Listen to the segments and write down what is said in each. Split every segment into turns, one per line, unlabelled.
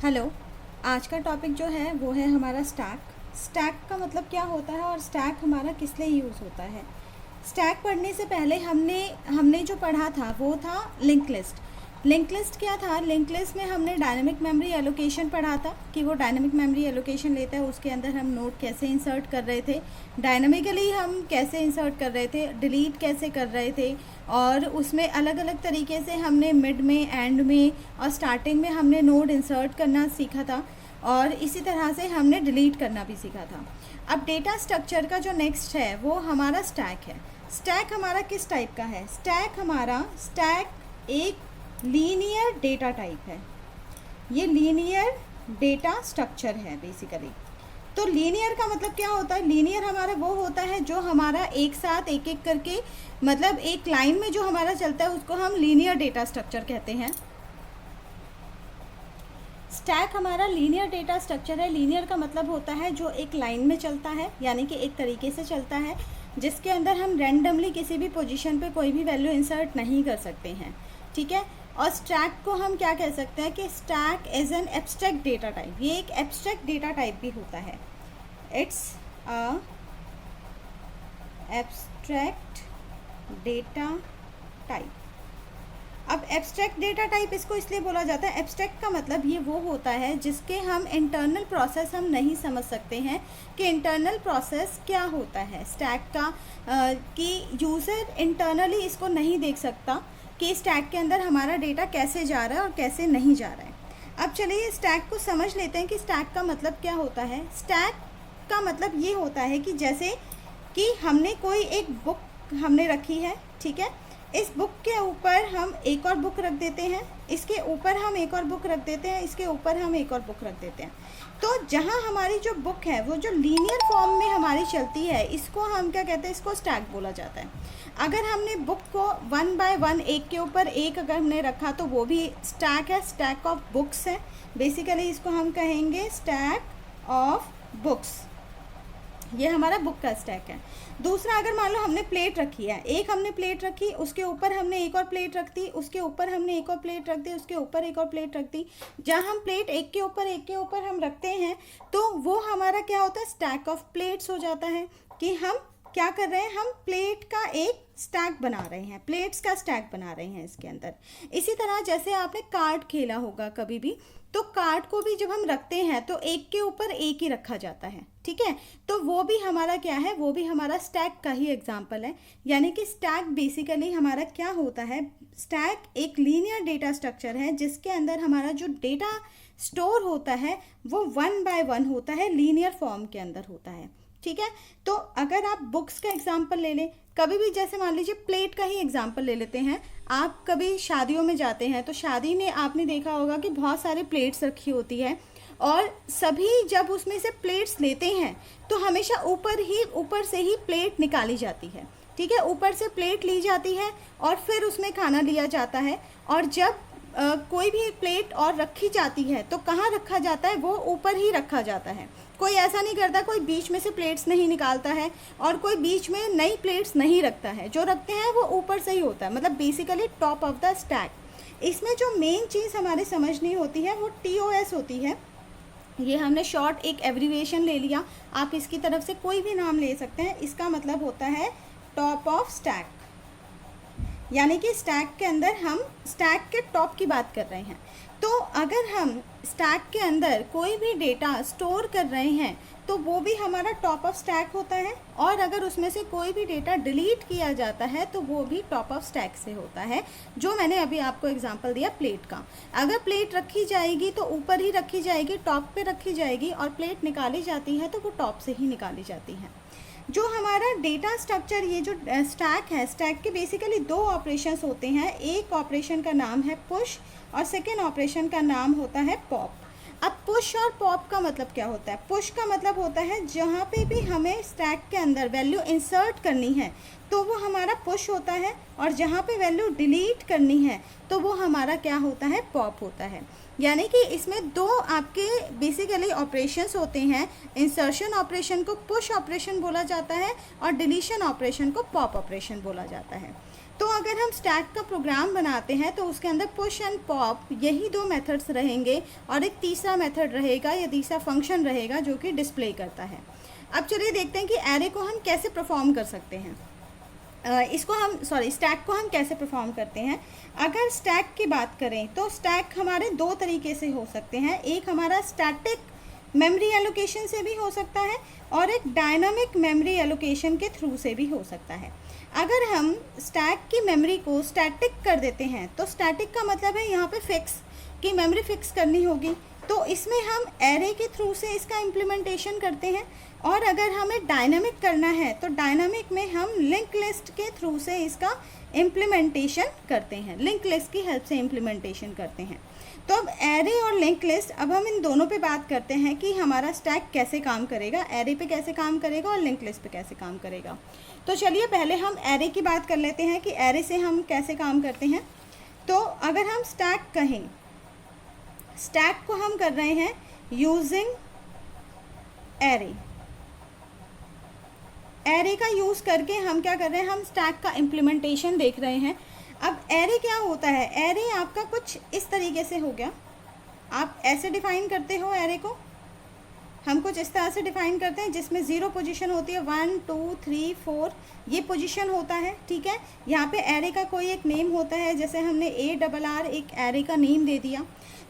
Hello. आज का topic जो है वो है हमारा स्टैक। स्टैक का मतलब क्या होता है और स्टैक हमारा किस लिए यूज़ होता है। स्टैक पढ़ने से पहले हमने जो पढ़ा था वो था लिंक लिस्ट। लिंक लिस्ट क्या था? लिंक लिस्ट में हमने डायनेमिक मेमोरी एलोकेशन पढ़ा था कि वो डायनेमिक मेमोरी एलोकेशन लेता है, उसके अंदर हम नोट कैसे इंसर्ट कर रहे थे, डायनामिकली हम कैसे इंसर्ट कर रहे थे, डिलीट कैसे कर रहे थे, और उसमें अलग अलग तरीके से हमने मिड में, एंड में और स्टार्टिंग में हमने नोड इंसर्ट करना सीखा था, और इसी तरह से हमने डिलीट करना भी सीखा था। अब डेटा स्ट्रक्चर का जो नेक्स्ट है वो हमारा स्टैक है। स्टैक हमारा किस टाइप का है? स्टैक एक लीनियर डेटा टाइप है। ये लीनियर डेटा स्ट्रक्चर है बेसिकली। तो लीनियर का मतलब क्या होता है? लीनियर हमारा वो होता है जो हमारा एक साथ एक एक करके, मतलब एक लाइन में जो हमारा चलता है उसको हम लीनियर डेटा स्ट्रक्चर कहते हैं। स्टैक हमारा लीनियर डेटा स्ट्रक्चर है। लीनियर का मतलब होता है जो एक लाइन में चलता है, यानी कि एक तरीके से चलता है, जिसके अंदर हम रैंडमली किसी भी पोजीशन पे कोई भी वैल्यू इंसर्ट नहीं कर सकते हैं। ठीक है। और स्टैक को हम क्या कह सकते हैं कि stack is an abstract data type. ये एक एब्स्ट्रैक्ट डेटा टाइप भी होता है। It's a abstract data type. अब एब्स्ट्रैक्ट डेटा टाइप इसको इसलिए बोला जाता है, एब्स्ट्रैक्ट का मतलब ये वो होता है जिसके हम इंटरनल प्रोसेस हम नहीं समझ सकते हैं कि इंटरनल प्रोसेस क्या होता है स्टैक का, कि यूज़र इंटरनली इसको नहीं देख सकता कि स्टैक के अंदर हमारा डेटा कैसे जा रहा है और कैसे नहीं जा रहा है। अब चलिए स्टैक को समझ लेते हैं कि स्टैक का मतलब क्या होता है। स्टैक का मतलब ये होता है कि जैसे कि हमने कोई एक बुक हमने रखी है, ठीक है, इस बुक के ऊपर हम एक और बुक रख देते हैं, इसके ऊपर हम एक और बुक रख देते हैं, इसके ऊपर हम एक और बुक रख देते हैं। तो जहाँ हमारी जो बुक है वो जो लीनियर फॉर्म में हमारी चलती है, इसको हम क्या कहते हैं? इसको स्टैक बोला जाता है। अगर हमने बुक को 1 बाय 1 एक के ऊपर एक अगर हमने रखा तो वो भी स्टैक है, स्टैक ऑफ बुक्स है। बेसिकली इसको हम कहेंगे स्टैक ऑफ बुक्स। ये हमारा बुक का स्टैक है। दूसरा, अगर मान लो हमने प्लेट रखी है, एक हमने प्लेट रखी, उसके ऊपर हमने एक और प्लेट रख दी, उसके ऊपर हमने एक और प्लेट रख दी, उसके ऊपर एक और प्लेट रख दी। जहाँ हम प्लेट एक के ऊपर हम रखते हैं तो वो हमारा क्या होता है? स्टैक ऑफ प्लेट्स हो जाता है। कि हम क्या कर रहे हैं? हम प्लेट का एक स्टैक बना रहे हैं, प्लेट्स का स्टैक बना रहे हैं इसके अंदर। इसी तरह जैसे आपने कार्ड खेला होगा कभी भी, तो कार्ड को भी जब हम रखते हैं तो एक के ऊपर एक ही रखा जाता है, ठीक है। तो वो भी हमारा क्या है? वो भी हमारा स्टैक का ही एग्जाम्पल है। यानी कि स्टैक बेसिकली हमारा क्या होता है? स्टैक एक लीनियर डेटा स्ट्रक्चर है जिसके अंदर हमारा जो डेटा स्टोर होता है वो 1 बाय 1 होता है, लीनियर फॉर्म के अंदर होता है, ठीक है। तो अगर आप बुक्स का एग्जाम्पल ले लें, कभी भी जैसे मान लीजिए प्लेट का ही एग्जाम्पल ले लेते हैं। आप कभी शादियों में जाते हैं तो शादी में आपने देखा होगा कि बहुत सारे प्लेट्स रखी होती है, और सभी जब उसमें से प्लेट्स लेते हैं तो हमेशा ऊपर से ही प्लेट निकाली जाती है, ठीक है। ऊपर से प्लेट ली जाती है और फिर उसमें खाना लिया जाता है। और जब कोई भी प्लेट और रखी जाती है तो कहाँ रखा जाता है? वो ऊपर ही रखा जाता है। कोई ऐसा नहीं करता, कोई बीच में से प्लेट्स नहीं निकालता है और कोई बीच में नई प्लेट्स नहीं रखता है। जो रखते हैं वो ऊपर से ही होता है, मतलब basically top of the stack. इसमें जो मेन चीज़ हमारे समझनी होती है वो TOS होती है। ये हमने शॉर्ट एक एब्रीविएशन ले लिया, आप इसकी तरफ से कोई भी नाम ले सकते हैं। इसका मतलब होता है टॉप ऑफ स्टैक, यानी कि स्टैक के अंदर हम स्टैक के टॉप की बात कर रहे हैं। तो अगर हम स्टैक के अंदर कोई भी डेटा स्टोर कर रहे हैं तो वो भी हमारा टॉप ऑफ स्टैक होता है, और अगर उसमें से कोई भी डेटा डिलीट किया जाता है तो वो भी टॉप ऑफ स्टैक से होता है। जो मैंने अभी आपको एग्जांपल दिया प्लेट का, अगर प्लेट रखी जाएगी तो ऊपर ही रखी जाएगी, टॉप पे रखी जाएगी, और प्लेट निकाली जाती है तो वो टॉप से ही निकाली जाती है। जो हमारा डेटा स्ट्रक्चर, ये जो स्टैक है, स्टैक के बेसिकली 2 ऑपरेशंस होते हैं। एक ऑपरेशन का नाम है पुश और सेकेंड ऑपरेशन का नाम होता है पॉप। अब पुश और पॉप का मतलब क्या होता है? पुश का मतलब होता है जहाँ पे भी हमें स्टैक के अंदर वैल्यू इंसर्ट करनी है तो वो हमारा पुश होता है, और जहाँ पे वैल्यू डिलीट करनी है तो वो हमारा क्या होता है? पॉप होता है। यानी कि इसमें 2 आपके बेसिकली ऑपरेशंस होते हैं। इंसर्शन ऑपरेशन को पुश ऑपरेशन बोला जाता है और डिलीशन ऑपरेशन को पॉप ऑपरेशन बोला जाता है। तो अगर हम स्टैक का प्रोग्राम बनाते हैं तो उसके अंदर पुश एंड पॉप यही दो मेथड्स रहेंगे और एक तीसरा मेथड रहेगा या तीसरा फंक्शन रहेगा जो कि डिस्प्ले करता है। अब चलिए देखते हैं कि एरे को हम कैसे परफॉर्म कर सकते हैं, स्टैक को हम कैसे परफॉर्म करते हैं। अगर स्टैक की बात करें तो स्टैक हमारे दो तरीके से हो सकते हैं, एक हमारा स्टैटिक मेमोरी एलोकेशन से भी हो सकता है और एक डायनामिक मेमोरी एलोकेशन के थ्रू से भी हो सकता है। अगर हम स्टैक की मेमोरी को स्टैटिक कर देते हैं तो स्टैटिक का मतलब है यहाँ पे फिक्स की मेमोरी फिक्स करनी होगी, तो इसमें हम एरे के थ्रू से इसका इम्प्लीमेंटेशन करते हैं। और अगर हमें डायनामिक करना है तो डायनामिक में हम लिंक लिस्ट के थ्रू से इसका इम्प्लीमेंटेशन करते हैं, लिंक लिस्ट की हेल्प से इम्प्लीमेंटेशन करते हैं। तो अब एरे और लिंक लिस्ट, अब हम इन दोनों पे बात करते हैं कि हमारा स्टैक कैसे काम करेगा, एरे पे कैसे काम करेगा और लिंक लिस्ट पे कैसे काम करेगा। तो चलिए पहले हम एरे की बात कर लेते हैं कि एरे से हम कैसे काम करते हैं। तो अगर हम स्टैक कहें, स्टैक को हम कर रहे हैं यूजिंग एरे, एरे का यूज़ करके हम क्या कर रहे हैं, हम स्टैक का इम्प्लीमेंटेशन देख रहे हैं। अब एरे क्या होता है, एरे आपका कुछ इस तरीके से हो गया, आप ऐसे डिफाइन करते हो एरे को, हम कुछ इस तरह से डिफाइन करते हैं जिसमें 0 पोजीशन होती है, 1 2 3 4 ये पोजीशन होता है, ठीक है। यहाँ पे एरे का कोई एक नेम होता है, जैसे हमने ARR एक एरे का नेम दे दिया।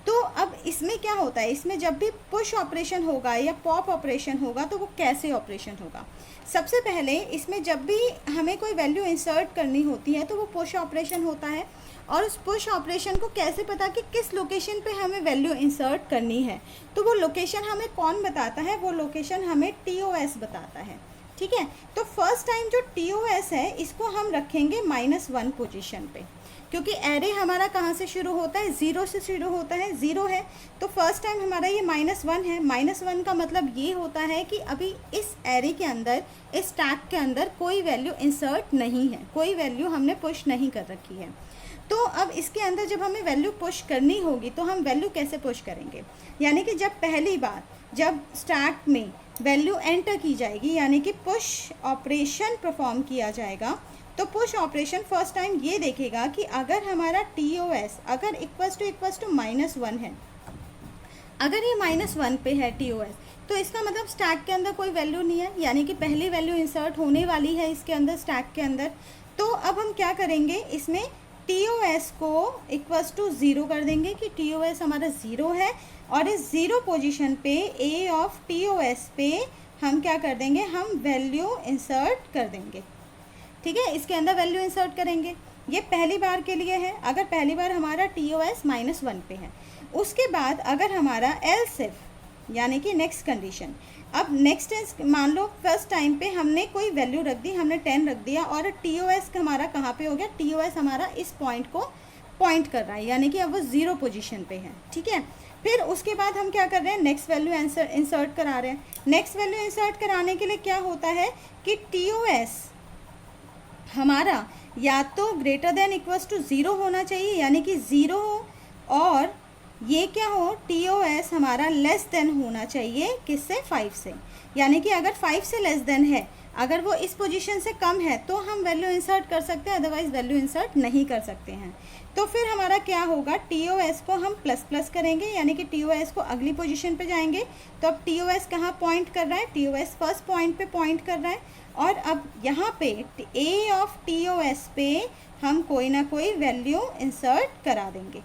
तो अब इसमें क्या होता है, इसमें जब भी पुश ऑपरेशन होगा या पॉप ऑपरेशन होगा तो वो कैसे ऑपरेशन होगा। सबसे पहले इसमें जब भी हमें कोई वैल्यू इंसर्ट करनी होती है तो वो पुश ऑपरेशन होता है, और उस पुश ऑपरेशन को कैसे पता कि किस लोकेशन पे हमें वैल्यू इंसर्ट करनी है, तो वो लोकेशन हमें कौन बताता है, वो लोकेशन हमें TOS बताता है, ठीक है। तो फर्स्ट टाइम जो TOS है इसको हम रखेंगे -1 पोजीशन पे, क्योंकि एरे हमारा कहाँ से शुरू होता है, 0 से शुरू होता है, 0 है, तो फर्स्ट टाइम हमारा ये -1 है। -1 का मतलब ये होता है कि अभी इस एरे के अंदर, इस स्टैक के अंदर कोई वैल्यू इंसर्ट नहीं है, कोई वैल्यू हमने पुश नहीं कर रखी है। तो अब इसके अंदर जब हमें वैल्यू पुश करनी होगी तो हम वैल्यू कैसे पुश करेंगे, यानी कि जब पहली बार जब स्टैक में वैल्यू एंटर की जाएगी, यानी कि पुश ऑपरेशन परफॉर्म किया जाएगा, तो पुश ऑपरेशन फर्स्ट टाइम ये देखेगा कि अगर हमारा TOS अगर इक्वल्स टू -1 है, अगर ये -1 पे है TOS, तो इसका मतलब स्टैक के अंदर कोई वैल्यू नहीं है, यानी कि पहली वैल्यू इंसर्ट होने वाली है इसके अंदर, स्टैक के अंदर। तो अब हम क्या करेंगे, इसमें TOS को इक्वल्स टू 0 कर देंगे कि TOS हमारा 0 है, और इस 0 पोजीशन पे A ऑफ TOS पे हम क्या कर देंगे, हम वैल्यू इंसर्ट कर देंगे, ठीक है। इसके अंदर वैल्यू इंसर्ट करेंगे, ये पहली बार के लिए है, अगर पहली बार हमारा TOS -1 पे है। उसके बाद अगर हमारा एल्स इफ, यानी कि नेक्स्ट कंडीशन, अब नेक्स्ट मान लो फर्स्ट टाइम पे हमने कोई वैल्यू रख दी, हमने 10 रख दिया, और TOS हमारा कहाँ पे हो गया, TOS हमारा इस पॉइंट को पॉइंट कर रहा है, यानी कि अब वो 0 पोजीशन पे है, ठीक है। फिर उसके बाद हम क्या कर रहे हैं, नेक्स्ट वैल्यू इंसर्ट करा रहे हैं। नेक्स्ट वैल्यू इंसर्ट कराने के लिए क्या होता है कि TOS हमारा या तो ग्रेटर देन इक्वल्स टू 0 होना चाहिए, यानी कि 0 हो, और ये क्या हो, TOS हमारा लेस देन होना चाहिए किससे, 5 से, यानी कि अगर 5 से लेस देन है, अगर वो इस पोजीशन से कम है तो हम वैल्यू इंसर्ट कर सकते हैं, अदरवाइज वैल्यू इंसर्ट नहीं कर सकते हैं। तो फिर हमारा क्या होगा, TOS को हम ++ करेंगे, यानी कि TOS को अगली पोजीशन पे जाएंगे। तो अब TOS कहाँ पॉइंट कर रहा है, TOS फर्स्ट पॉइंट पे पॉइंट कर रहा है, और अब यहाँ पे A ऑफ TOS पे हम कोई ना कोई वैल्यू इंसर्ट करा देंगे,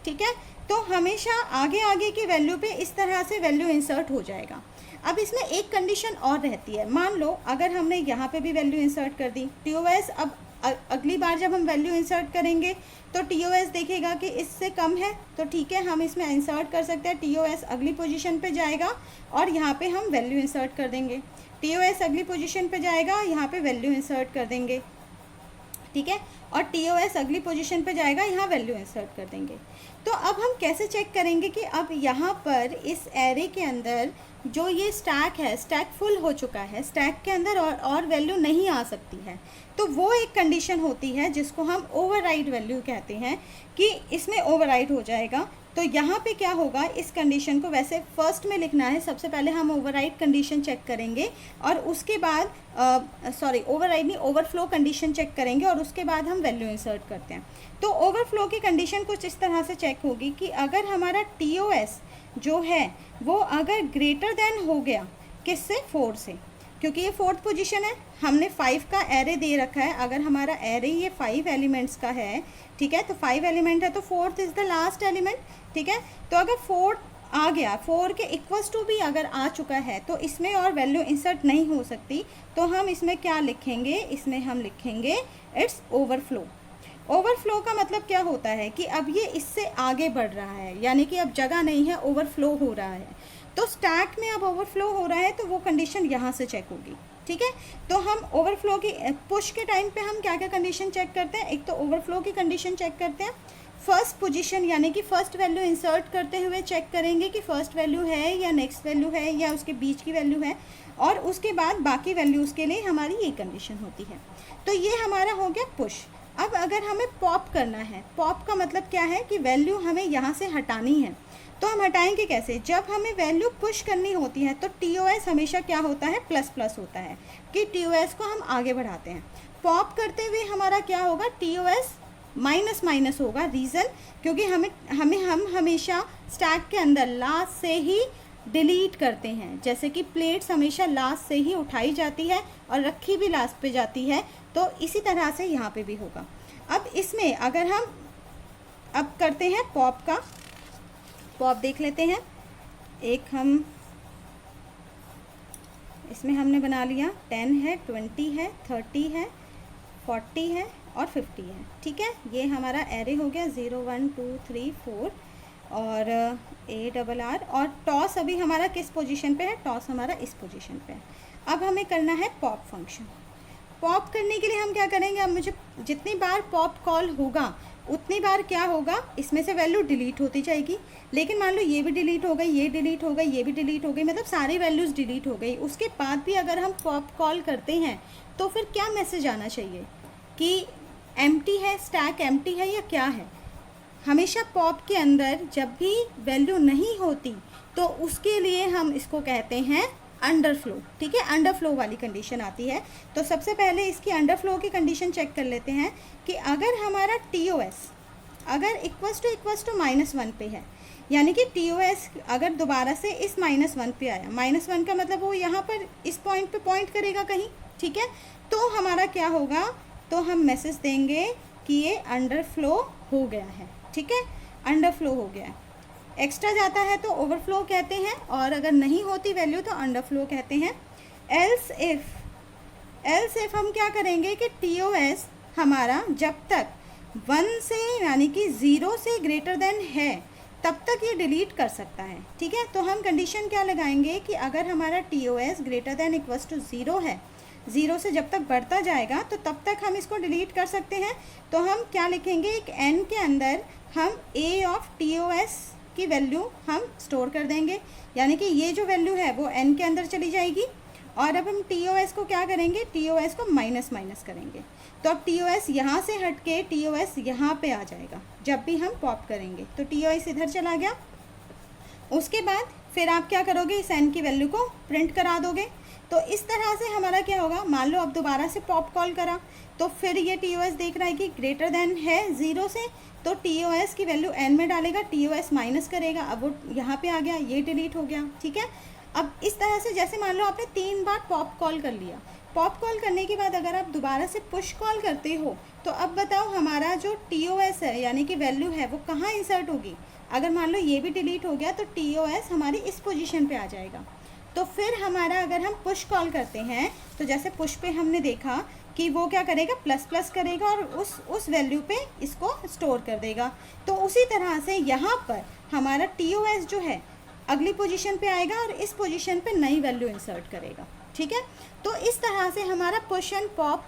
ठीक है। तो हमेशा आगे आगे की वैल्यू पे इस तरह से वैल्यू इंसर्ट हो जाएगा। अब इसमें एक कंडीशन और रहती है, मान लो अगर हमने यहाँ पे भी वैल्यू इंसर्ट कर दी, TOS अब अगली बार जब हम वैल्यू इंसर्ट करेंगे तो TOS देखेगा कि इससे कम है, तो ठीक है, हम इसमें इंसर्ट कर सकते हैं। TOS अगली पोजीशन पे जाएगा और यहाँ पे हम वैल्यू इंसर्ट कर देंगे, TOS अगली पोजीशन पे जाएगा, यहाँ पे वैल्यू इंसर्ट कर देंगे, ठीक है, और TOS अगली पोजीशन पे जाएगा, यहाँ वैल्यू इंसर्ट कर देंगे। तो अब हम कैसे चेक करेंगे कि अब यहाँ पर इस एरे के अंदर जो ये स्टैक है, स्टैक फुल हो चुका है, स्टैक के अंदर और वैल्यू नहीं आ सकती है। तो वो एक कंडीशन होती है जिसको हम ओवरराइड वैल्यू कहते हैं, कि इसमें ओवरराइड हो जाएगा। तो यहाँ पे क्या होगा, इस कंडीशन को वैसे फर्स्ट में लिखना है, सबसे पहले हम ओवरराइड कंडीशन चेक करेंगे और उसके बाद ओवरराइड नहीं, ओवरफ्लो कंडीशन चेक करेंगे और उसके बाद हम वैल्यू इंसर्ट करते हैं। तो ओवरफ्लो की कंडीशन कुछ इस तरह से चेक होगी कि अगर हमारा TOS जो है वो अगर ग्रेटर देन हो गया किससे, 4 से, क्योंकि ये 4th पोजीशन है, हमने 5 का एरे दे रखा है। अगर हमारा एरे ये 5 एलिमेंट्स का है, ठीक है, तो 5 एलिमेंट है तो 4th is the last element, ठीक है। तो अगर 4 आ गया, 4 के इक्वल्स टू भी अगर आ चुका है तो इसमें और वैल्यू इंसर्ट नहीं हो सकती। तो हम इसमें क्या लिखेंगे, इसमें हम लिखेंगे इट्स ओवरफ्लो। ओवरफ्लो का मतलब क्या होता है कि अब ये इससे आगे बढ़ रहा है, यानी कि अब जगह नहीं है, ओवरफ्लो हो रहा है। तो स्टैक में अब ओवरफ्लो हो रहा है तो वो कंडीशन यहाँ से चेक होगी, ठीक है। तो हम ओवरफ्लो की पुश के टाइम पे हम क्या क्या कंडीशन चेक करते हैं, एक तो ओवरफ्लो की कंडीशन चेक करते हैं, फर्स्ट पोजीशन यानी कि फर्स्ट वैल्यू इंसर्ट करते हुए चेक करेंगे कि फर्स्ट वैल्यू है या नेक्स्ट वैल्यू है या उसके बीच की वैल्यू है, और उसके बाद बाकी वैल्यूज़ के लिए हमारी ये कंडीशन होती है। तो ये हमारा हो गया पुश। अब अगर हमें पॉप करना है, पॉप का मतलब क्या है कि वैल्यू हमें यहाँ से हटानी है। तो हम हटाएंगे कैसे, जब हमें वैल्यू पुश करनी होती है तो TOS हमेशा क्या होता है, प्लस प्लस होता है कि TOS को हम आगे बढ़ाते हैं। पॉप करते हुए हमारा क्या होगा, TOS माइनस माइनस होगा। रीज़न क्योंकि हम हमेशा स्टैक के अंदर लास्ट से ही डिलीट करते हैं, जैसे कि प्लेट्स हमेशा लास्ट से ही उठाई जाती है और रखी भी लास्ट पे जाती है, तो इसी तरह से यहाँ पे भी होगा। अब इसमें अगर हम अब करते हैं पॉप का, पॉप देख लेते हैं। एक हम इसमें हमने बना लिया 10 है, 20 है, 30 है, 40 है और 50 है, ठीक है। ये हमारा एरे हो गया 0 1 2 3 4 और ARR, और टॉस अभी हमारा किस पोजीशन पे है, टॉस हमारा इस पोजीशन पे है। अब हमें करना है पॉप फंक्शन। पॉप करने के लिए हम क्या करेंगे, अब मुझे जितनी बार पॉप कॉल होगा उतनी बार क्या होगा, इसमें से वैल्यू डिलीट होती जाएगी। लेकिन मान लो ये भी डिलीट हो गई, ये डिलीट हो गई, ये भी डिलीट हो गई, मतलब सारी वैल्यूज़ डिलीट हो गई। उसके बाद भी अगर हम पॉप कॉल करते हैं तो फिर क्या मैसेज आना चाहिए कि एम्प्टी है, स्टैक एम्प्टी है या क्या है। हमेशा पॉप के अंदर जब भी वैल्यू नहीं होती तो उसके लिए हम इसको कहते हैं अंडरफ्लो, ठीक है। अंडरफ्लो वाली कंडीशन आती है। तो सबसे पहले इसकी अंडरफ्लो की कंडीशन चेक कर लेते हैं कि अगर हमारा TOS अगर इक्वल्स टू -1 पे है, यानी कि TOS अगर दोबारा से इस -1 पे आया, -1 का मतलब वो यहाँ पर इस पॉइंट पे पॉइंट करेगा कहीं, ठीक है। तो हमारा क्या होगा, तो हम मैसेज देंगे कि ये अंडरफ्लो हो गया है, ठीक है, अंडरफ्लो हो गया है। एक्स्ट्रा जाता है तो ओवरफ्लो कहते हैं, और अगर नहीं होती वैल्यू तो अंडरफ्लो कहते हैं। एल्स इफ़ हम क्या करेंगे कि TOS हमारा जब तक 1 से यानी कि 0 से ग्रेटर देन है तब तक ये डिलीट कर सकता है, ठीक है। तो हम कंडीशन क्या लगाएंगे कि अगर हमारा TOS greater than equals to 0 है, 0 से जब तक बढ़ता जाएगा तो तब तक हम इसको डिलीट कर सकते हैं। तो हम क्या लिखेंगे, एक n के अंदर हम A ऑफ TOS की वैल्यू हम स्टोर कर देंगे, यानी कि ये जो वैल्यू है वो n के अंदर चली जाएगी। और अब हम TOS को क्या करेंगे, TOS को माइनस माइनस करेंगे। तो अब TOS यहाँ से हट के TOS यहाँ पे आ जाएगा जब भी हम पॉप करेंगे, तो TOS इधर चला गया। उसके बाद फिर आप क्या करोगे, इस n की वैल्यू को प्रिंट करा दोगे। तो इस तरह से हमारा क्या होगा, मान लो अब दोबारा से पॉप कॉल करा तो फिर ये TOS देख रहा है कि ग्रेटर देन है 0 से, तो TOS की वैल्यू n में डालेगा, TOS माइनस करेगा, अब वो यहाँ पे आ गया, ये डिलीट हो गया, ठीक है। अब इस तरह से जैसे मान लो आपने 3 बार पॉप कॉल कर लिया, पॉप कॉल करने के बाद अगर आप दोबारा से पुश कॉल करते हो तो अब बताओ हमारा जो TOS है यानी कि वैल्यू है वो कहाँ इंसर्ट होगी। अगर मान लो ये भी डिलीट हो गया तो TOS हमारी इस पोजीशन पे आ जाएगा। तो फिर हमारा अगर हम पुश कॉल करते हैं तो जैसे पुश पे हमने देखा कि वो क्या करेगा, प्लस प्लस करेगा और उस वैल्यू पे इसको स्टोर कर देगा। तो उसी तरह से यहाँ पर हमारा TOS जो है अगली पोजीशन पे आएगा और इस पोजीशन पे नई वैल्यू इंसर्ट करेगा, ठीक है। तो इस तरह से हमारा पुश एंड पॉप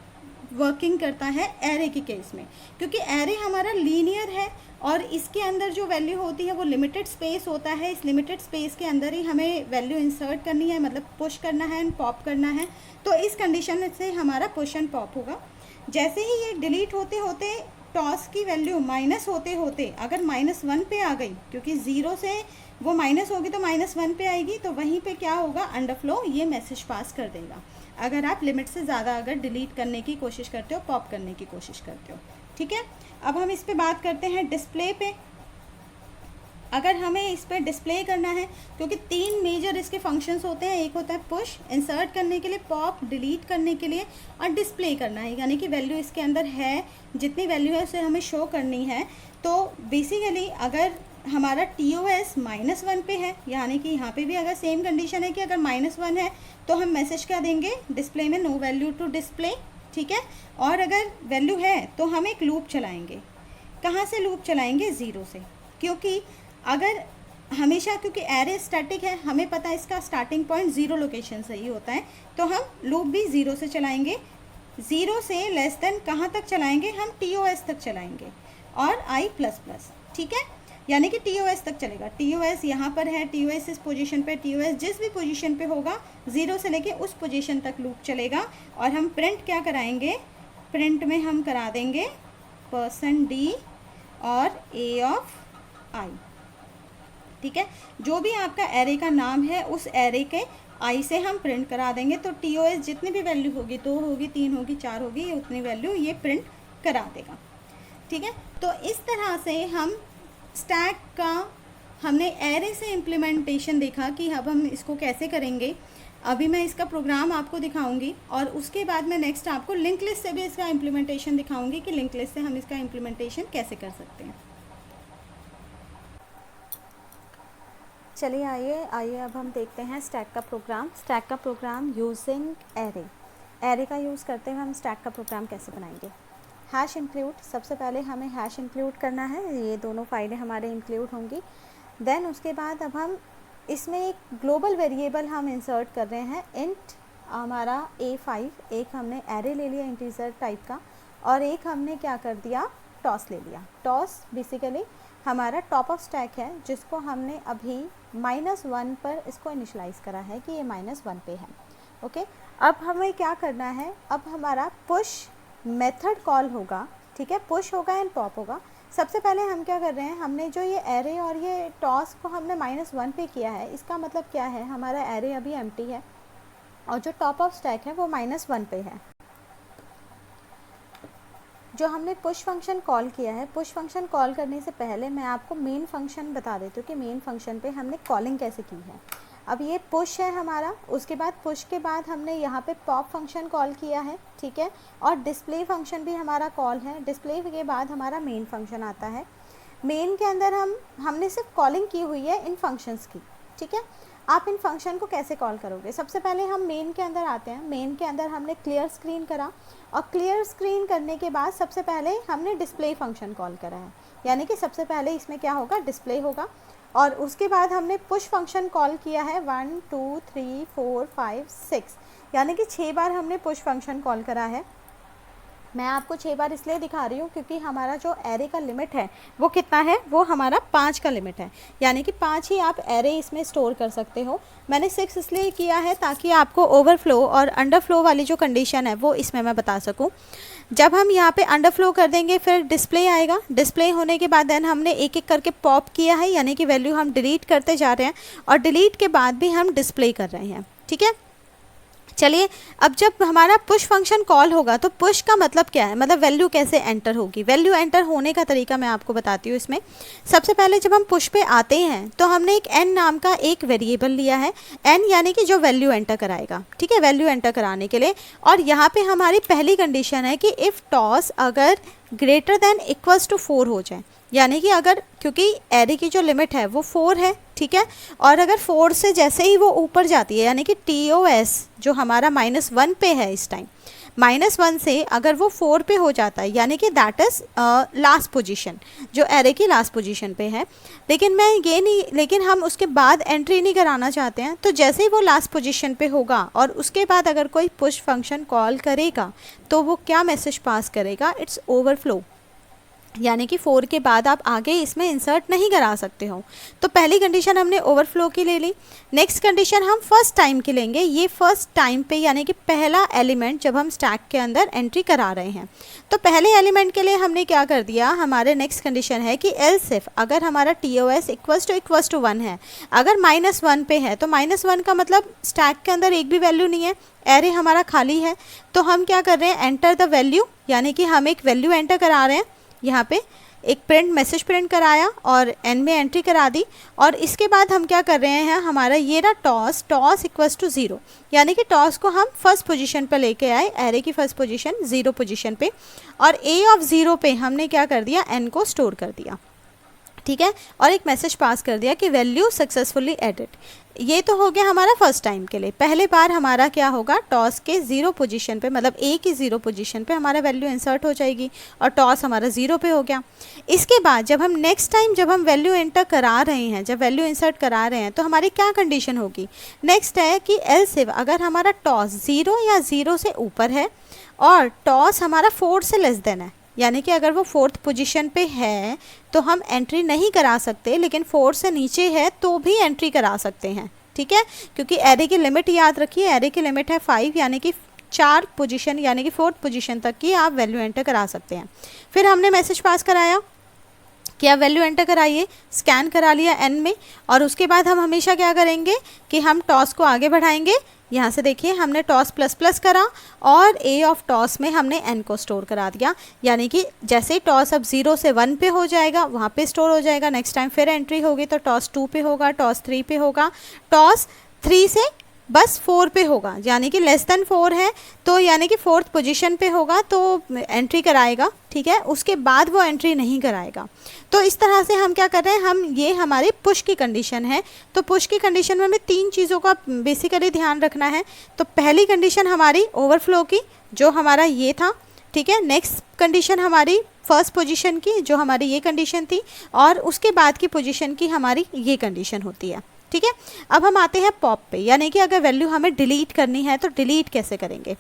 वर्किंग करता है एरे के केस में, क्योंकि एरे हमारा लीनियर है और इसके अंदर जो वैल्यू होती है वो लिमिटेड स्पेस होता है। इस लिमिटेड स्पेस के अंदर ही हमें वैल्यू इंसर्ट करनी है, मतलब पुश करना है एंड पॉप करना है। तो इस कंडीशन से हमारा पुश एंड पॉप होगा। जैसे ही ये डिलीट होते होते टॉस की वैल्यू माइनस होते होते अगर -1 पे आ गई, क्योंकि 0 से वो माइनस होगी तो -1 पे आएगी, तो वहीं पे क्या होगा, अंडरफ्लो ये मैसेज पास कर देगा। अगर आप लिमिट से ज़्यादा अगर डिलीट करने की कोशिश करते हो, पॉप करने की कोशिश करते हो, ठीक है। अब हम इस पे बात करते हैं डिस्प्ले पे। अगर हमें इस पर डिस्प्ले करना है, क्योंकि 3 मेजर इसके फंक्शंस होते हैं, एक होता है पुश, इंसर्ट करने के लिए, पॉप डिलीट करने के लिए, और डिस्प्ले करना है, यानी कि वैल्यू इसके अंदर है, जितनी वैल्यू है उसे हमें शो करनी है। तो बेसिकली अगर हमारा TOS -1 पे है, यानी कि यहाँ पे भी अगर सेम कंडीशन है कि अगर -1 है तो हम मैसेज क्या देंगे डिस्प्ले में, नो वैल्यू टू डिस्प्ले, ठीक है। और अगर वैल्यू है तो हम एक लूप चलाएंगे। कहाँ से लूप चलाएंगे, 0 से, क्योंकि अगर हमेशा, क्योंकि एरे स्टैटिक है, हमें पता है इसका स्टार्टिंग पॉइंट 0 लोकेशन से ही होता है, तो हम लूप भी 0 से चलाएंगे। 0 से लेस देन कहाँ तक चलाएंगे, हम TOS तक चलाएंगे, और I++, ठीक है, यानी कि TOS तक चलेगा। TOS यहाँ पर है, TOS इस पोजीशन पे, TOS जिस भी पोजीशन पे होगा 0 से लेके उस पोजीशन तक लूप चलेगा। और हम प्रिंट क्या कराएंगे, प्रिंट में हम करा देंगे %d और A(i), ठीक है। जो भी आपका एरे का नाम है उस एरे के आई से हम प्रिंट करा देंगे। तो TOS जितनी भी वैल्यू होगी, 2 होगी, 3 होगी, 4 होगी, ये उतनी वैल्यू ये प्रिंट करा देगा, ठीक है। तो इस तरह से हम स्टैक का, हमने एरे से इम्प्लीमेंटेशन देखा कि अब हम इसको कैसे करेंगे। अभी मैं इसका प्रोग्राम आपको दिखाऊंगी, और उसके बाद मैं नेक्स्ट आपको लिंक लिस्ट से भी इसका इम्प्लीमेंटेशन दिखाऊंगी कि लिंक लिस्ट से हम इसका इम्प्लीमेंटेशन कैसे कर सकते हैं। चलिए आइए अब हम देखते हैं स्टैक का प्रोग्राम। स्टैक का प्रोग्राम यूजिंग एरे का यूज़ करते हुए हम स्टैक का प्रोग्राम कैसे बनाएंगे। हैश इंक्लूड, सबसे पहले हमें हैश इंक्लूड करना है, ये दोनों फाइलें हमारे इंक्लूड होंगी। देन उसके बाद अब हम इसमें एक ग्लोबल वेरिएबल हम इंसर्ट कर रहे हैं, इंट हमारा A5, एक हमने एरे ले लिया इंटीजर टाइप का, और एक हमने क्या कर दिया, टॉस ले लिया। टॉस बेसिकली हमारा टॉप ऑफ स्टैक है, जिसको हमने अभी -1 पर इसको इनिशलाइज करा है कि ये -1 पे है, ओके। अब हमें क्या करना है, अब हमारा पुश मेथड कॉल होगा, ठीक है, पुश होगा एंड पॉप होगा। सबसे पहले हम क्या कर रहे हैं, हमने जो ये एरे और ये टॉस को हमने -1 पे किया है, इसका मतलब क्या है, हमारा एरे अभी एम्प्टी है और जो टॉप ऑफ स्टैक है वो -1 पे है। जो हमने पुश फंक्शन कॉल किया है, पुश फंक्शन कॉल करने से पहले मैं आपको मेन फंक्शन बता देती हूँ कि मेन फंक्शन पे हमने कॉलिंग कैसे की है। अब ये पुश है हमारा, उसके बाद पुश के बाद हमने यहाँ पे पॉप फंक्शन कॉल किया है, ठीक है, और डिस्प्ले फंक्शन भी हमारा कॉल है। डिस्प्ले के बाद हमारा मेन फंक्शन आता है। मेन के अंदर हमने सिर्फ कॉलिंग की हुई है इन फंक्शंस की, ठीक है। आप इन फंक्शन को कैसे कॉल करोगे, सबसे पहले हम मेन के अंदर आते हैं। मेन के अंदर हमने क्लियर स्क्रीन करा, और क्लियर स्क्रीन करने के बाद सबसे पहले हमने डिस्प्ले फंक्शन कॉल करा है, यानी कि सबसे पहले इसमें क्या होगा, डिस्प्ले होगा। और उसके बाद हमने पुश फंक्शन कॉल किया है 1 2 3 4 5 6, यानी कि 6 बार हमने पुश फंक्शन कॉल करा है। मैं आपको 6 बार इसलिए दिखा रही हूँ क्योंकि हमारा जो एरे का लिमिट है वो कितना है, वो हमारा 5 का लिमिट है, यानी कि 5 ही आप एरे इसमें स्टोर कर सकते हो। मैंने 6 इसलिए किया है ताकि आपको ओवरफ्लो और अंडरफ्लो वाली जो कंडीशन है वो इसमें मैं बता सकूं। जब हम यहाँ पे अंडरफ्लो कर देंगे फिर डिस्प्ले आएगा। डिस्प्ले होने के बाद देन हमने एक एक करके पॉप किया है, यानी कि वैल्यू हम डिलीट करते जा रहे हैं, और डिलीट के बाद भी हम डिस्प्ले कर रहे हैं, ठीक है। चलिए, अब जब हमारा पुश फंक्शन कॉल होगा तो पुश का मतलब क्या है, मतलब वैल्यू कैसे एंटर होगी। वैल्यू एंटर होने का तरीका मैं आपको बताती हूँ। इसमें सबसे पहले जब हम पुश पे आते हैं तो हमने एक n नाम का एक वेरिएबल लिया है, n यानी कि जो वैल्यू एंटर कराएगा, ठीक है, वैल्यू एंटर कराने के लिए। और यहाँ पे हमारी पहली कंडीशन है कि इफ़ टॉस अगर ग्रेटर देन इक्वल्स टू 4 हो जाए, यानी कि अगर, क्योंकि एरे की जो लिमिट है वो 4 है, ठीक है, और अगर 4 से जैसे ही वो ऊपर जाती है, यानी कि TOS जो हमारा -1 पे है इस टाइम, -1 से अगर वो 4 पे हो जाता है, यानी कि दैट इज़ लास्ट पोजीशन, जो एरे की लास्ट पोजीशन पे है। लेकिन हम उसके बाद एंट्री नहीं कराना चाहते हैं, तो जैसे ही वो लास्ट पोजीशन पे होगा और उसके बाद अगर कोई पुश फंक्शन कॉल करेगा तो वो क्या मैसेज पास करेगा, इट्स ओवरफ्लो। यानी कि 4 के बाद आप आगे इसमें इंसर्ट नहीं करा सकते हो। तो पहली कंडीशन हमने ओवरफ्लो की ले ली। नेक्स्ट कंडीशन हम फर्स्ट टाइम की लेंगे। ये फर्स्ट टाइम पे यानी कि पहला एलिमेंट जब हम स्टैक के अंदर एंट्री करा रहे हैं। तो पहले एलिमेंट के लिए हमने क्या कर दिया, हमारे नेक्स्ट कंडीशन है कि एल्स इफ अगर हमारा TOS इक्वल्स टू 1 है, अगर -1 पे है तो -1 का मतलब स्टैक के अंदर एक भी वैल्यू नहीं है, एरे हमारा खाली है। तो हम क्या कर रहे हैं, एंटर द वैल्यू, यानी कि हम एक वैल्यू एंटर करा रहे हैं। यहाँ पे एक मैसेज प्रिंट कराया और n में एंट्री करा दी। और इसके बाद हम क्या कर रहे हैं, हमारा ये ना टॉस इक्वल्स टू 0, यानी कि टॉस को हम फर्स्ट पोजीशन पे लेके आए, एरे की फर्स्ट पोजीशन 0 पोजीशन पे, और a(0) पे हमने क्या कर दिया, n को स्टोर कर दिया, ठीक है। और एक मैसेज पास कर दिया कि वैल्यू सक्सेसफुली एडिड। ये तो हो गया हमारा फर्स्ट टाइम के लिए। पहले बार हमारा क्या होगा, टॉस के 0 पोजीशन पे, मतलब a की 0 पोजीशन पे हमारा वैल्यू इंसर्ट हो जाएगी और टॉस हमारा 0 पे हो गया। इसके बाद जब हम नेक्स्ट टाइम जब हम वैल्यू एंटर करा रहे हैं, जब वैल्यू इंसर्ट करा रहे हैं, तो हमारी क्या कंडीशन होगी, नेक्स्ट है कि एल्स इफ अगर हमारा टॉस 0 या 0 से ऊपर है और टॉस हमारा 4 से लेस देन है, यानी कि अगर वो 4th पोजीशन पे है तो हम एंट्री नहीं करा सकते, लेकिन 4 से नीचे है तो भी एंट्री करा सकते हैं, ठीक है। क्योंकि एरे की लिमिट याद रखिए, एरे की लिमिट है 5, यानी कि 4 पोजीशन यानी कि 4th पोजीशन तक की आप वैल्यू एंटर करा सकते हैं। फिर हमने मैसेज पास कराया कि आप वैल्यू एंटर कराइए, स्कैन करा लिया n में, और उसके बाद हम हमेशा क्या करेंगे कि हम टॉस को आगे बढ़ाएंगे। यहाँ से देखिए हमने टॉस प्लस प्लस करा और a ऑफ टॉस में हमने n को स्टोर करा दिया, यानी कि जैसे ही टॉस अब 0 से 1 पे हो जाएगा वहाँ पे स्टोर हो जाएगा। नेक्स्ट टाइम फिर एंट्री होगी तो टॉस 2 पे होगा, टॉस 3 पे होगा, टॉस 3 से बस 4 पे होगा, यानी कि लेस देन 4 है तो यानी कि 4th पोजीशन पे होगा तो एंट्री कराएगा, ठीक है। उसके बाद वो एंट्री नहीं कराएगा। तो इस तरह से हम क्या कर रहे हैं, हम ये हमारी पुश की कंडीशन है। तो पुश की कंडीशन में हमें 3 चीज़ों का बेसिकली ध्यान रखना है। तो पहली कंडीशन हमारी ओवरफ्लो की, जो हमारा ये था, ठीक है। नेक्स्ट कंडीशन हमारी फर्स्ट पोजीशन की, जो हमारी ये कंडीशन थी, और उसके बाद की पोजीशन की हमारी ये कंडीशन होती है, ठीक है। अब हम आते हैं पॉप पे, यानी कि अगर वैल्यू हमें डिलीट करनी है तो डिलीट कैसे करेंगे।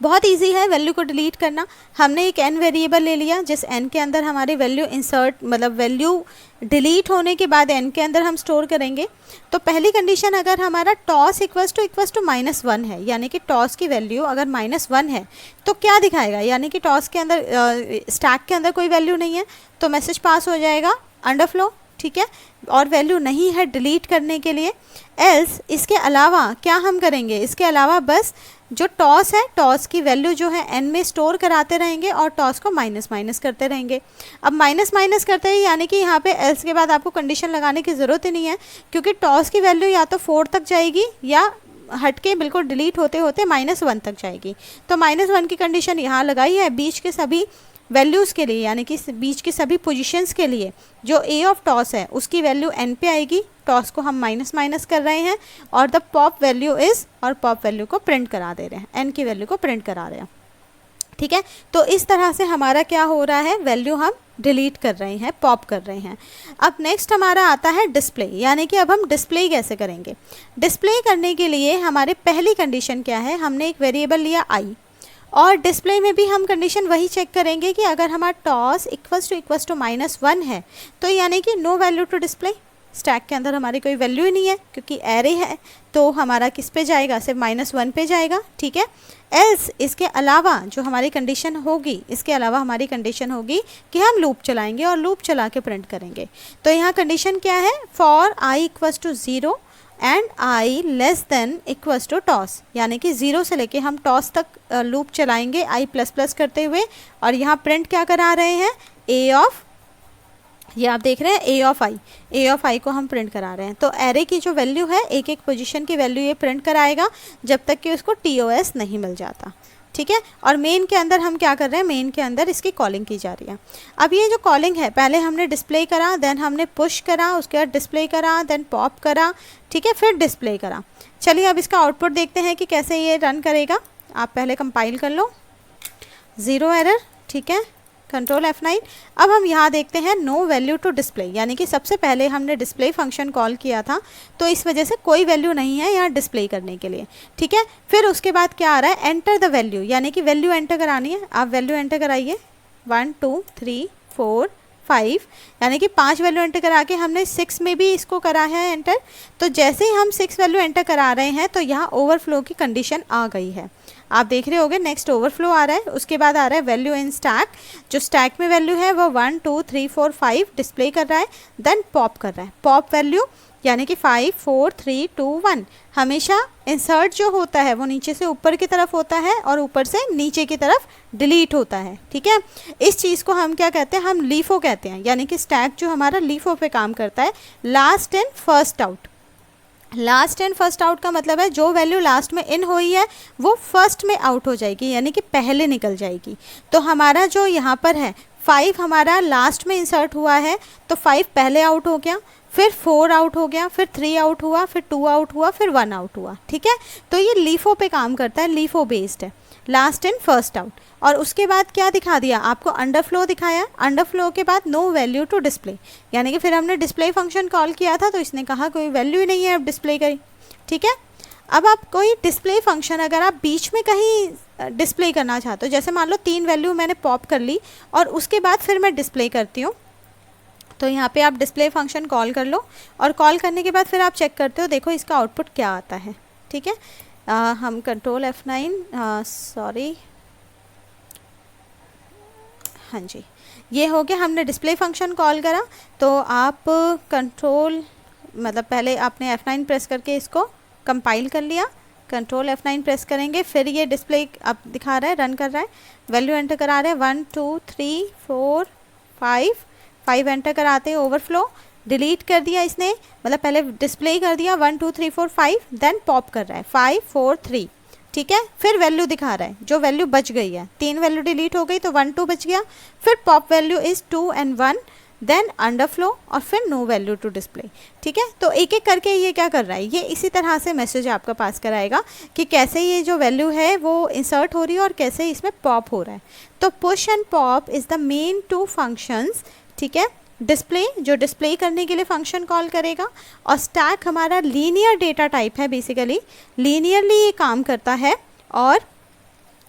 बहुत इजी है वैल्यू को डिलीट करना। हमने एक n वेरिएबल ले लिया जिस n के अंदर हमारी वैल्यू इंसर्ट, मतलब वैल्यू डिलीट होने के बाद n के अंदर हम स्टोर करेंगे। तो पहली कंडीशन, अगर हमारा टॉस इक्वल्स टू -1 है, यानी कि टॉस की वैल्यू अगर -1 है तो क्या दिखाएगा, यानी कि टॉस के अंदर स्टैक के अंदर कोई वैल्यू नहीं है तो मैसेज पास हो जाएगा अंडरफ्लो, ठीक है। और वैल्यू नहीं है डिलीट करने के लिए। एल्स इसके अलावा क्या हम करेंगे, इसके अलावा बस जो टॉस है, टॉस की वैल्यू जो है n में स्टोर कराते रहेंगे और टॉस को माइनस माइनस करते रहेंगे। अब माइनस माइनस करते हैं, यानी कि यहाँ पे एल्स के बाद आपको कंडीशन लगाने की ज़रूरत ही नहीं है, क्योंकि टॉस की वैल्यू या तो 4 तक जाएगी या हट के बिल्कुल डिलीट होते होते -1 तक जाएगी। तो -1 की कंडीशन यहाँ लगाई है बीच के सभी वैल्यूज़ के लिए, यानी कि बीच की सभी पोजीशंस के लिए जो a ऑफ टॉस है उसकी वैल्यू n पे आएगी। टॉस को हम माइनस माइनस कर रहे हैं और द पॉप वैल्यू इज़, और पॉप वैल्यू को प्रिंट करा दे रहे हैं, n की वैल्यू को प्रिंट करा रहे हैं, ठीक है। तो इस तरह से हमारा क्या हो रहा है, वैल्यू हम डिलीट कर रहे हैं, पॉप कर रहे हैं। अब नेक्स्ट हमारा आता है डिस्प्ले, यानी कि अब हम डिस्प्ले कैसे करेंगे। डिस्प्ले करने के लिए हमारे पहली कंडीशन क्या है, हमने एक वेरिएबल लिया i, और डिस्प्ले में भी हम कंडीशन वही चेक करेंगे कि अगर हमारा टॉस इक्वल्स टू -1 है तो यानी कि no value to display, stack के अंदर हमारी कोई वैल्यू ही नहीं है क्योंकि एरे है, तो हमारा किस पे जाएगा, सिर्फ -1 पे जाएगा, ठीक है। एल्स इसके अलावा जो हमारी कंडीशन होगी, इसके अलावा हमारी कंडीशन होगी कि हम लूप चलाएंगे और लूप चला के प्रिंट करेंगे। तो यहाँ कंडीशन क्या है, for i equals to 0 and i less than equals to TOS, यानी कि 0 से लेके हम टॉस तक लूप चलाएंगे i ++ करते हुए, और यहाँ प्रिंट क्या करा रहे हैं, a ऑफ, ये आप देख रहे हैं a ऑफ i को हम प्रिंट करा रहे हैं। तो एरे की जो वैल्यू है, एक एक पोजीशन की वैल्यू ये प्रिंट कराएगा जब तक कि उसको TOS नहीं मिल जाता, ठीक है। और मेन के अंदर हम क्या कर रहे हैं, मेन के अंदर इसकी कॉलिंग की जा रही है। अब ये जो कॉलिंग है, पहले हमने डिस्प्ले करा, देन हमने पुश करा, उसके बाद डिस्प्ले करा, देन पॉप करा, ठीक है, फिर डिस्प्ले करा। चलिए अब इसका आउटपुट देखते हैं कि कैसे ये रन करेगा। आप पहले कंपाइल कर लो, 0 एरर, ठीक है, कंट्रोल F9। अब हम यहाँ देखते हैं नो वैल्यू टू डिस्प्ले, यानी कि सबसे पहले हमने डिस्प्ले फंक्शन कॉल किया था तो इस वजह से कोई वैल्यू नहीं है यहाँ डिस्प्ले करने के लिए, ठीक है। फिर उसके बाद क्या आ रहा है, एंटर द वैल्यू, यानी कि वैल्यू एंटर करानी है। आप वैल्यू एंटर कराइए, 1 2 3 4 5, यानी कि 5 वैल्यू एंटर करा के हमने 6 में भी इसको करा है एंटर। तो जैसे ही हम 6 वैल्यू एंटर करा रहे हैं तो यहाँ ओवरफ्लो की कंडीशन आ गई है। आप देख रहे होगे नेक्स्ट ओवरफ्लो आ रहा है, उसके बाद आ रहा है वैल्यू इन स्टैक। जो स्टैक में वैल्यू है वो 1 2 3 4 5 डिस्प्ले कर रहा है, देन पॉप कर रहा है। पॉप वैल्यू यानी कि 5 4 3 2 1। हमेशा इंसर्ट जो होता है वो नीचे से ऊपर की तरफ होता है और ऊपर से नीचे की तरफ डिलीट होता है, ठीक है। इस चीज़ को हम क्या कहते हैं, हम लीफो कहते हैं, यानी कि स्टैक जो हमारा लीफो पे काम करता है। Last in first out, last and first out का मतलब है जो वैल्यू लास्ट में इन हुई है वो फर्स्ट में आउट हो जाएगी, यानी कि पहले निकल जाएगी। तो हमारा जो यहाँ पर है 5 हमारा लास्ट में इंसर्ट हुआ है, तो 5 पहले आउट हो गया, फिर 4 आउट हो गया, फिर 3 आउट हुआ, फिर 2 आउट हुआ, फिर 1 आउट हुआ, ठीक है। तो ये लीफो पे काम करता है, लीफो बेस्ड है, लास्ट इन फर्स्ट आउट। और उसके बाद क्या दिखा दिया आपको, अंडरफ्लो दिखाया। अंडरफ्लो के बाद नो वैल्यू टू डिस्प्ले, यानी कि फिर हमने डिस्प्ले फंक्शन कॉल किया था तो इसने कहा कोई वैल्यू ही नहीं है, अब डिस्प्ले करी, ठीक है। अब आप कोई डिस्प्ले फंक्शन अगर आप बीच में कहीं डिस्प्ले करना चाहते हो, जैसे मान लो 3 वैल्यू मैंने पॉप कर ली और उसके बाद फिर मैं डिस्प्ले करती हूँ, तो यहाँ पे आप डिस्प्ले फंक्शन कॉल कर लो और कॉल करने के बाद फिर आप चेक करते हो, देखो इसका आउटपुट क्या आता है, ठीक है। हम कंट्रोल F9, सॉरी, हाँ जी, ये हो गया, हमने डिस्प्ले फंक्शन कॉल करा। तो आप कंट्रोल मतलब पहले आपने F9 प्रेस करके इसको कंपाइल कर लिया, कंट्रोल F9 प्रेस करेंगे, फिर ये डिस्प्ले अब दिखा रहा है, रन कर रहा है, वैल्यू एंटर करा रहे हैं 1 2 3 4 5 एंटर कराते हैं, ओवरफ्लो डिलीट कर दिया इसने, मतलब पहले डिस्प्ले कर दिया 1 2 3 4 5, देन पॉप कर रहा है 5 4 3, ठीक है। फिर वैल्यू दिखा रहा है, जो वैल्यू बच गई है, 3 वैल्यू डिलीट हो गई तो 1 2 बच गया, फिर pop value is 2 and 1, then underflow और फिर नो वैल्यू टू डिस्प्ले, ठीक है। तो एक एक करके ये क्या कर रहा है, ये इसी तरह से मैसेज आपका पास कराएगा कि कैसे ये जो वैल्यू है वो इंसर्ट हो रही है और कैसे इसमें पॉप हो रहा है। तो push and pop is the main 2 functions, ठीक है। डिस्प्ले जो डिस्प्ले करने के लिए फंक्शन कॉल करेगा, और स्टैक हमारा लीनियर डेटा टाइप है, बेसिकली लीनियरली ये काम करता है, और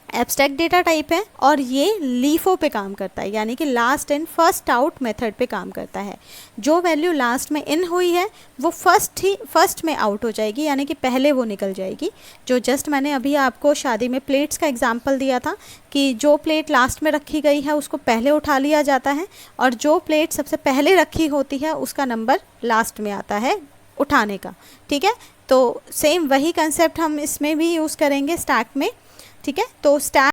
एब्स्ट्रैक्ट डेटा टाइप है, और ये लीफो पे काम करता है, यानी कि last in first out method पे काम करता है। जो वैल्यू लास्ट में इन हुई है वो फर्स्ट में आउट हो जाएगी, यानी कि पहले वो निकल जाएगी। जो जस्ट मैंने अभी आपको शादी में प्लेट्स का एग्जांपल दिया था कि जो प्लेट लास्ट में रखी गई है उसको पहले उठा लिया जाता है, और जो प्लेट सबसे पहले रखी होती है उसका नंबर लास्ट में आता है उठाने का, ठीक है। तो सेम वही कंसेप्ट हम इसमें भी यूज़ करेंगे स्टैक में, ठीक है। तो स्टैक